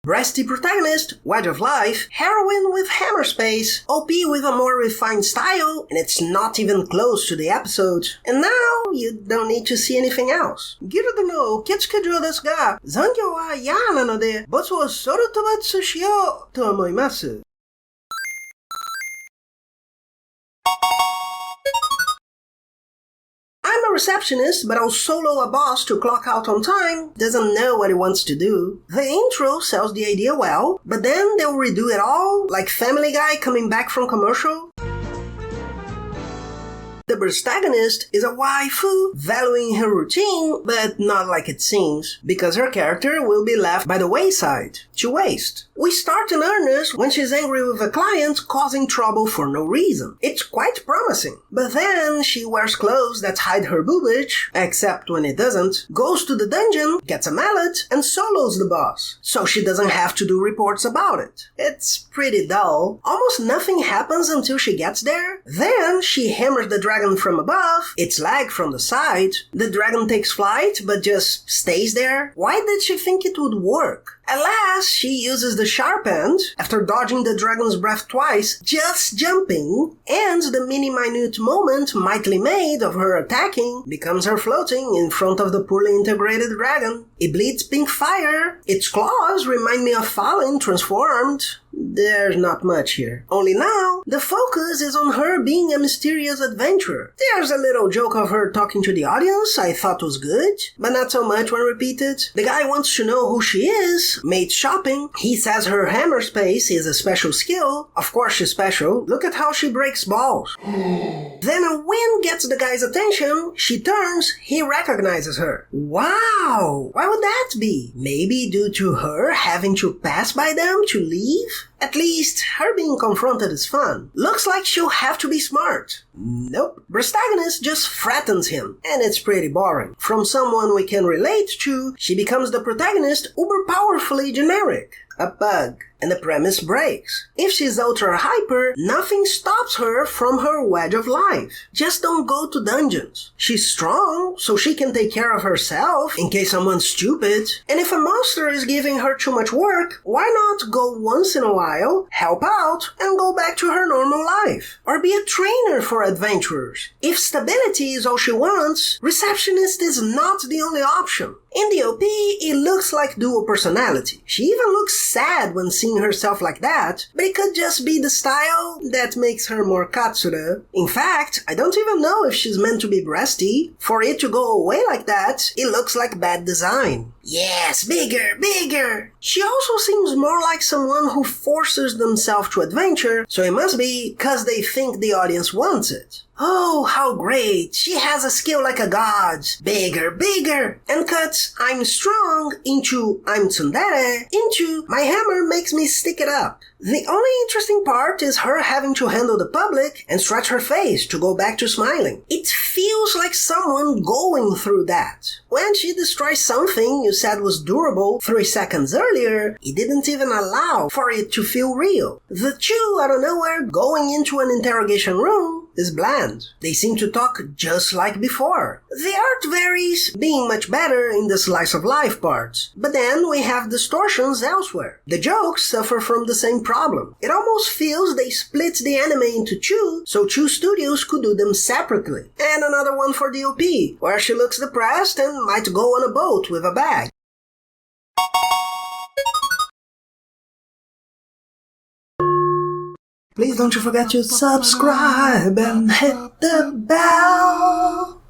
Breasty protagonist, wedge of life, heroine with hammer space, OP with a more refined style, and it's not even close to the episode. And now, you don't need to see anything else. Girumasu no kitsukejo desu ga, zangyou wa yaa na no de, botsu wo soru tobatsu shiyou to omoimasu. I'm a receptionist, but I'll solo a boss to clock out on time, doesn't know what he wants to do. The intro sells the idea well, but then they'll redo it all, like Family Guy coming back from commercial. The protagonist is a waifu, valuing her routine, but not like it seems, because her character will be left by the wayside, to waste. We start in earnest when she's angry with a client causing trouble for no reason. It's quite promising. But then she wears clothes that hide her boobage, except when it doesn't, goes to the dungeon, gets a mallet, and solos the boss, so she doesn't have to do reports about it. It's pretty dull. Almost nothing happens until she gets there. Then she hammers the dragon from above, it's lag from the side, the dragon takes flight but just stays there. Why did she think it would work? At last, she uses the sharp end, after dodging the dragon's breath twice, just jumping, and the mini-minute moment mightily made of her attacking becomes her floating in front of the poorly integrated dragon. It bleeds pink fire, its claws remind me of Fallen transformed. There's not much here. Only now, the focus is on her being a mysterious adventurer. There's a little joke of her talking to the audience I thought was good, but not so much when repeated. The guy wants to know who she is, made shopping. He says her hammer space is a special skill. Of course she's special. Look at how she breaks balls. Then a wind gets the guy's attention. She turns. He recognizes her. Wow! Why would that be? Maybe due to her having to pass by them to leave? At least, her being confronted is fun. Looks like she'll have to be smart. Nope. Protagonist just threatens him, and it's pretty boring. From someone we can relate to, she becomes the protagonist uber powerfully generic. A bug. And the premise breaks. If she's ultra hyper, nothing stops her from her wedge of life. Just don't go to dungeons. She's strong, so she can take care of herself in case someone's stupid. And if a monster is giving her too much work, why not go once in a while, help out, and go back to her normal life? Or be a trainer for adventurers. If stability is all she wants, Receptionist is not the only option. In the OP, it looks like dual personality. She even looks sad when seeing herself like that, but it could just be the style that makes her more katsura. In fact, I don't even know if she's meant to be breasty. For it to go away like that, it looks like bad design. Yes, bigger, bigger! She also seems more like someone who forces themselves to adventure, so it must be 'cause they think the audience wants it. Oh, how great! She has a skill like a god! Bigger, bigger! And cuts I'm strong into I'm tsundere into my hammer makes me stick it up. The only interesting part is her having to handle the public and stretch her face to go back to smiling. It feels like someone going through that. When she destroys something you said was durable 3 seconds earlier, it didn't even allow for it to feel real. The two out of nowhere going into an interrogation room is bland. They seem to talk just like before. The art varies, being much better in the slice of life parts. But then we have distortions elsewhere. The jokes suffer from the same problem. It almost feels they split the anime into two, so two studios could do them separately. And another one for the OP, where she looks depressed and might go on a boat with a bag. Please don't you forget to subscribe and hit the bell.